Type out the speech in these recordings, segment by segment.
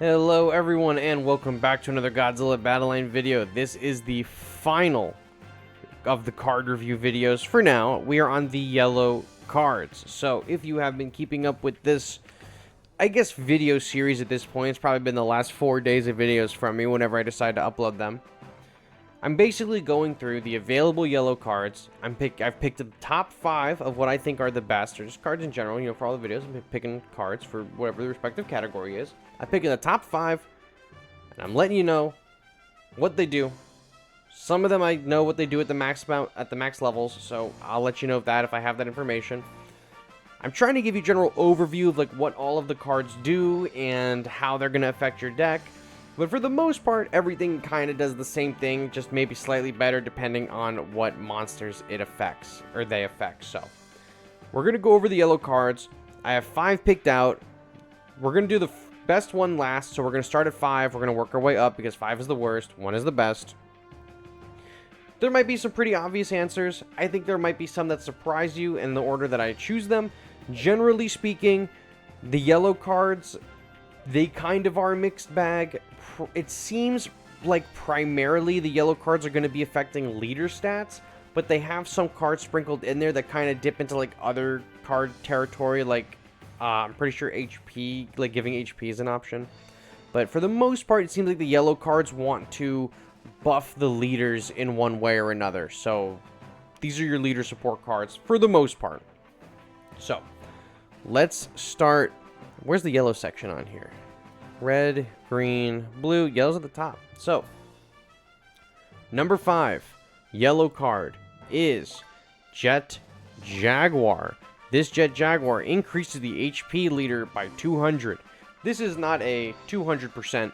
Hello everyone and welcome back to another Godzilla Battleline video. This is the final of the card review videos. For now, we are on the yellow cards. So if you have been keeping up with this, I guess, video series at this point, it's probably been the last 4 days of videos from me whenever I decide to upload them. I'm basically going through the available yellow cards. I've picked the top 5 of what I think are the best, or just cards in general, for all the videos. I'm picking cards for whatever the respective category is. I'm picking the top 5, and I'm letting you know what they do. Some of them I know what they do at the max levels, so I'll let you know that if I have that information. I'm trying to give you a general overview of what all of the cards do and how they're going to affect your deck. But for the most part, everything kind of does the same thing, just maybe slightly better depending on what monsters it affects, or they affect. So, we're going to go over the yellow cards. I have 5 picked out. We're going to do the best one last, so we're going to start at 5. We're going to work our way up because 5 is the worst, 1 is the best. There might be some pretty obvious answers. I think there might be some that surprise you in the order that I choose them. Generally speaking, the yellow cards, they kind of are a mixed bag. It seems like primarily the yellow cards are going to be affecting leader stats, but they have some cards sprinkled in there that kind of dip into other card territory, I'm pretty sure HP, giving HP is an option. But for the most part, it seems like the yellow cards want to buff the leaders in one way or another. So these are your leader support cards for the most part. So let's start. Where's the yellow section on here? Red, green, blue, yellow's at the top. So, number 5, yellow card is Jet Jaguar. This Jet Jaguar increases the HP leader by 200. This is not a 200%.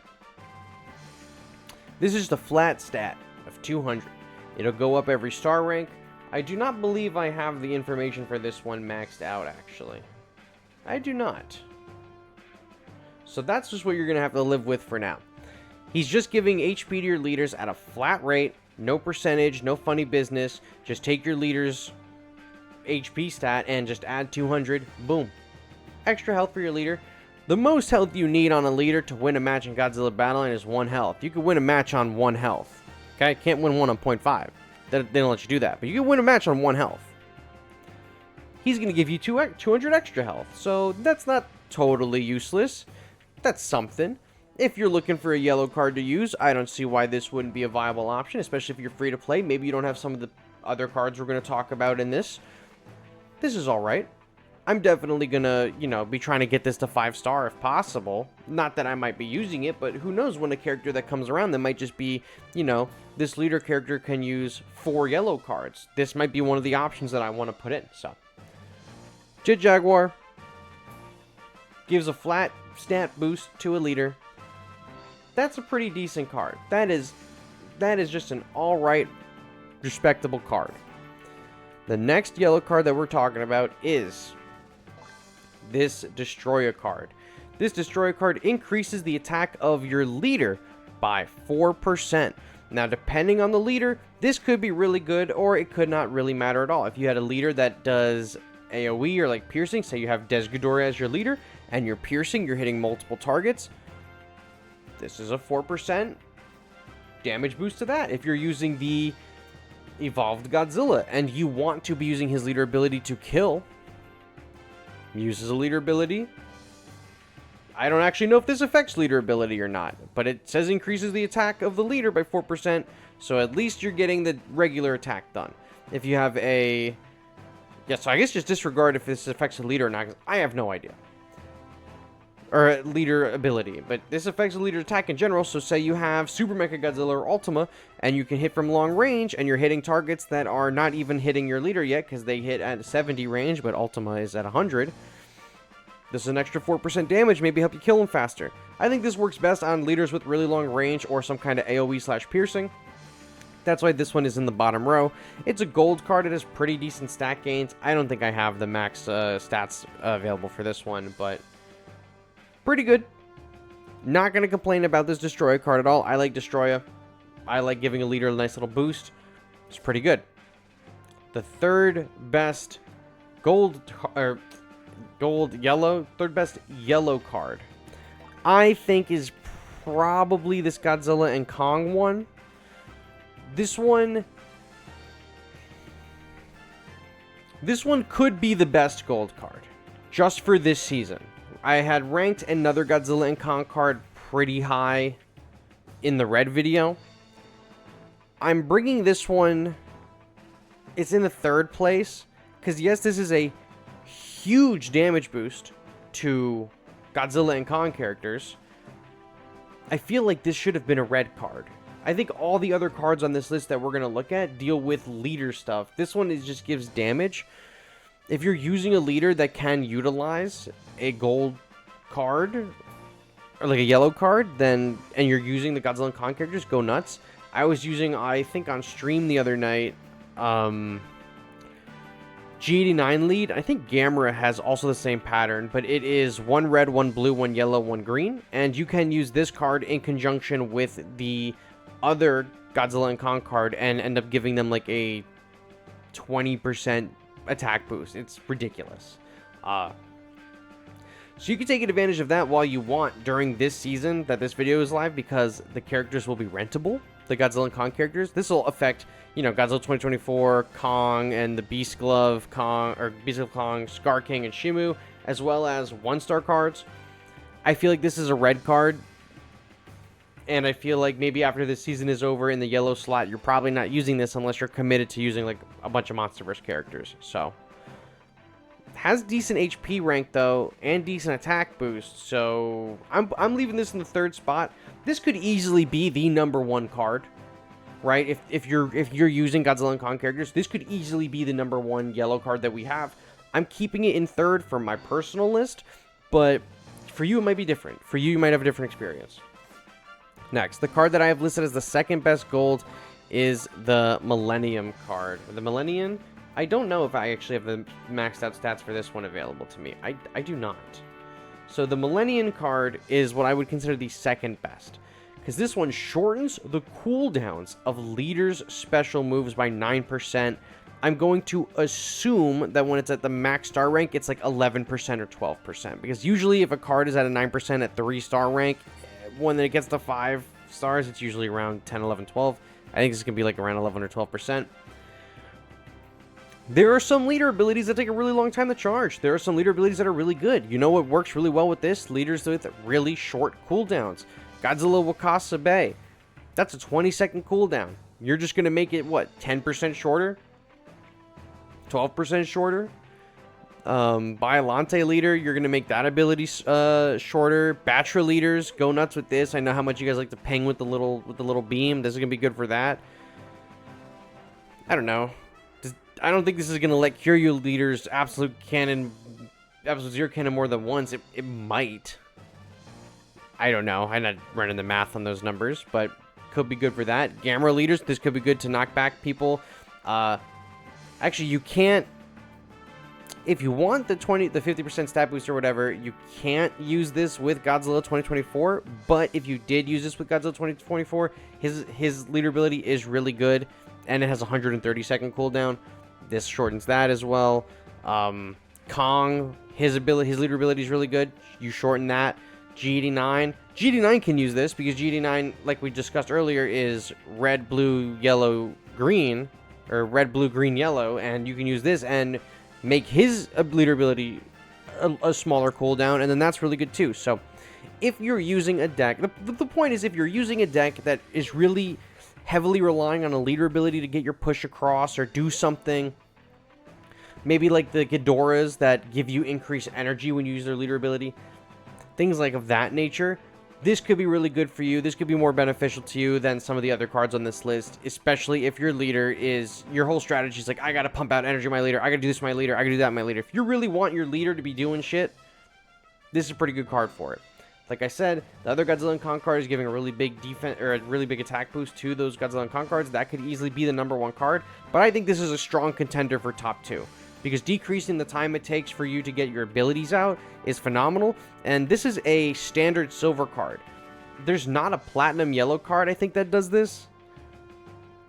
This is just a flat stat of 200. It'll go up every star rank. I do not believe I have the information for this one maxed out, actually. I do not. So that's just what you're going to have to live with for now. He's just giving HP to your leaders at a flat rate. No percentage, no funny business. Just take your leader's HP stat and just add 200. Boom. Extra health for your leader. The most health you need on a leader to win a match in Godzilla Battleline is 1 health. You can win a match on 1 health. Okay? Can't win one on 0.5. They don't let you do that. But you can win a match on 1 health. He's going to give you 200 extra health. So that's not totally useless. That's something. If you're looking for a yellow card to use, I don't see why this wouldn't be a viable option, especially if you're free to play. Maybe you don't have some of the other cards we're going to talk about in this. This is alright. I'm definitely going to, be trying to get this to 5-star if possible. Not that I might be using it, but who knows when a character that comes around that might just be, this leader character can use 4 yellow cards. This might be one of the options that I want to put in. So, Jet Jaguar gives a flat stat boost to a leader. That's a pretty decent card. That is just an alright, respectable card. The next yellow card that we're talking about is this Destroyer card. This Destroyer card increases the attack of your leader by 4%. Now, depending on the leader, this could be really good, or it could not really matter at all. If you had a leader that does AoE or piercing, say you have Desghidorah as your leader, and you're piercing, you're hitting multiple targets, this is a 4% damage boost to that. If you're using the evolved Godzilla and you want to be using his leader ability to kill, uses a leader ability. I don't actually know if this affects leader ability or not, but it says increases the attack of the leader by 4%, so at least you're getting the regular attack done. If you have a... Yeah, so I guess just disregard if this affects the leader or not, 'cause I have no idea. Or leader ability, but this affects the leader attack in general. So say you have Super Mecha Godzilla or Ultima, and you can hit from long range, and you're hitting targets that are not even hitting your leader yet, because they hit at 70 range, but Ultima is at 100. This is an extra 4% damage, maybe help you kill them faster. I think this works best on leaders with really long range, or some kind of AoE/piercing. That's why this one is in the bottom row. It's a gold card, it has pretty decent stat gains. I don't think I have the max stats available for this one, but pretty good. Not going to complain about this Destroyer card at all. I like Destroyer. I like giving a leader a nice little boost. It's pretty good. The third best third best yellow card, I think is probably this Godzilla and Kong one. This one could be the best gold card, just for this season. I had ranked another Godzilla and Kong card pretty high in the red video. I'm bringing this one, it's in the 3rd place, because yes, this is a huge damage boost to Godzilla and Kong characters. I feel like this should have been a red card. I think all the other cards on this list that we're going to look at deal with leader stuff. This one just gives damage. If you're using a leader that can utilize a gold card, or like a yellow card, then, and you're using the Godzilla and Kong characters, go nuts. I was using, I think on stream the other night, G89 lead. I think Gamera has also the same pattern, but it is 1 red, 1 blue, 1 yellow, 1 green, and you can use this card in conjunction with the other Godzilla and Kong card and end up giving them like a 20% attack boost. It's ridiculous. So you can take advantage of that while you want during this season that this video is live, because the characters will be rentable. The Godzilla and Kong characters. This will affect, you know, Godzilla 2024, Kong, and the Beast Glove Kong, or Beast Glove Kong, Scar King, and Shimu, as well as 1-star cards. I feel like this is a red card, and I feel like maybe after this season is over in the yellow slot, you're probably not using this unless you're committed to using like a bunch of Monsterverse characters. So has decent HP rank though, and decent attack boost. So I'm leaving this in the 3rd spot. This could easily be the #1 card, right? If you're using Godzilla and Kong characters, this could easily be the #1 yellow card that we have. I'm keeping it in 3rd for my personal list, but for you it might be different. For you, you might have a different experience. Next, the card that I have listed as the 2nd best gold is the Millennium card. The Millennium, I don't know if I actually have the maxed out stats for this one available to me. I do not. So the Millennium card is what I would consider the 2nd best, because this one shortens the cooldowns of leaders' special moves by 9%. I'm going to assume that when it's at the max star rank, it's like 11% or 12%, because usually if a card is at a 9% at 3-star rank, when it gets to 5 stars, it's usually around 10, 11, 12. I think this is going to be like around 11 or 12%. There are some leader abilities that take a really long time to charge. There are some leader abilities that are really good. You know what works really well with this? Leaders with really short cooldowns. Godzilla Wakasa Bay. That's a 20-second cooldown. You're just going to make it, what, 10% shorter? 12% shorter? Biolante leader, you're going to make that ability shorter. Batra leaders, go nuts with this. I know how much you guys like to ping with the little beam. This is going to be good for that. I don't know. I don't think this is going to let Kiryu leaders absolute zero cannon more than once. It might. I don't know. I'm not running the math on those numbers, but could be good for that. Gamera leaders, this could be good to knock back people. Actually, you can't. If you want the 50% stat boost or whatever, you can't use this with Godzilla 2024. But if you did use this with Godzilla 2024, his leader ability is really good, and it has a 130-second cooldown. This shortens that as well. Kong, his leader ability is really good. You shorten that. G89 can use this because G89, like we discussed earlier, is red, blue, yellow, green, or red, blue, green, yellow, and you can use this and make his leader ability a smaller cooldown, and then that's really good too. So if you're using a deck, the point is, if you're using a deck that is really heavily relying on a leader ability to get your push across or do something, maybe like the Ghidorahs that give you increased energy when you use their leader ability, things like of that nature, this could be really good for you. This could be more beneficial to you than some of the other cards on this list, especially if your leader is, your whole strategy is like, I gotta pump out energy to my leader, I gotta do this to my leader, I gotta do that to my leader. If you really want your leader to be doing shit, this is a pretty good card for it. Like I said, the other Godzilla and Kong card is giving a really big defense, or a really big attack boost to those Godzilla and Kong cards. That could easily be the #1 card, but I think this is a strong contender for top 2. Because decreasing the time it takes for you to get your abilities out is phenomenal. And this is a standard silver card. There's not a platinum yellow card, I think, that does this.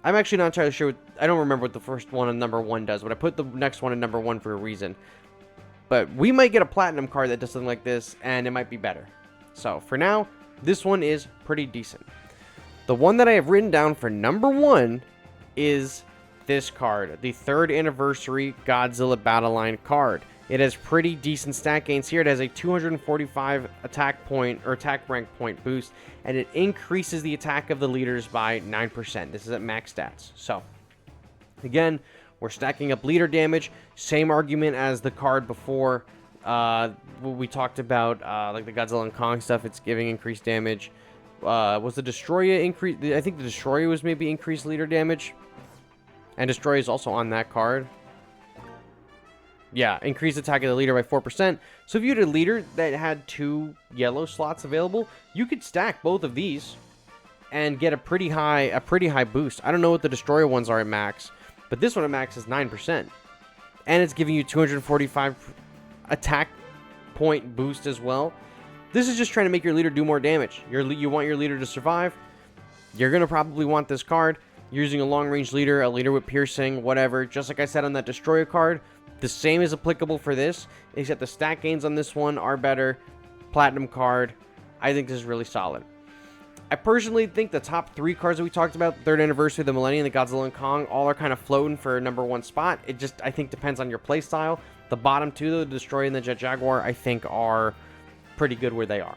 I'm actually not entirely sure. I don't remember what the first one on #1 does, but I put the next one in #1 for a reason. But we might get a platinum card that does something like this, and it might be better. So for now, This one is pretty decent. The one that I have written down for number 1 is this card, the 3rd anniversary Godzilla Battle Line card. It has pretty decent stat gains here. It has a 245 attack point or attack rank point boost, and it increases the attack of the leaders by 9%. This is at max stats. So, again, we're stacking up leader damage. Same argument as the card before. We talked about like the Godzilla and Kong stuff. It's giving increased damage. Was the Destroyer increase? I think the Destroyer was maybe increased leader damage. And Destroyer is also on that card. Yeah, increased attack of the leader by 4%. So if you had a leader that had 2 yellow slots available, you could stack both of these and get a pretty high boost. I don't know what the Destroyer ones are at max, but this one at max is 9%. And it's giving you 245 attack point boost as well. This is just trying to make your leader do more damage. You want your leader to survive. You're going to probably want this card. You're using a long-range leader, a leader with piercing, whatever. Just like I said on that Destroyer card, the same is applicable for this, except the stat gains on this one are better. Platinum card. I think this is really solid. I personally think the top 3 cards that we talked about, the 3rd anniversary, the Millennium, the Godzilla and Kong, all are kind of floating for number 1 spot. It just, I think, depends on your playstyle. The bottom 2, though, the Destroyer and the Jaguar, I think are pretty good where they are.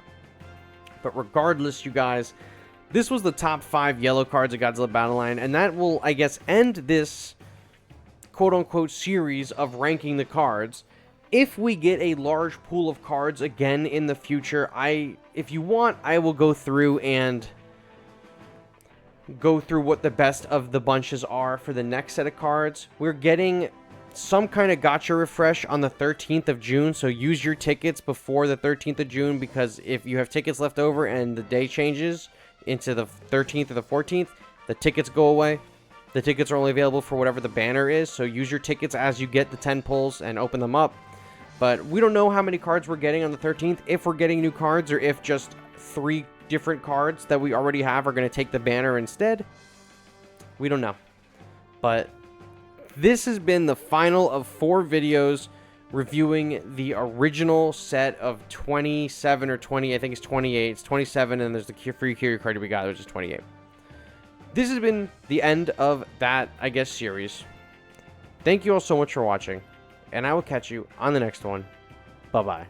But regardless, you guys, this was the top 5 yellow cards of Godzilla Battle Line, and that will, I guess, end this quote-unquote series of ranking the cards. If we get a large pool of cards again in the future, if you want, I will go through what the best of the bunches are for the next set of cards. We're getting some kind of gacha refresh on the 13th of June, so use your tickets before the 13th of June, because if you have tickets left over and the day changes into the 13th or the 14th, the tickets go away. The tickets are only available for whatever the banner is, so use your tickets as you get the 10 pulls and open them up. But we don't know how many cards we're getting on the 13th, if we're getting new cards, or if just 3 different cards that we already have are going to take the banner instead. We don't know. But this has been the final of 4 videos reviewing the original set of 27 or 20, I think it's 28. It's 27, and there's the free Curio card we got, which is 28. This has been the end of that, I guess, series. Thank you all so much for watching, and I will catch you on the next one. Bye-bye.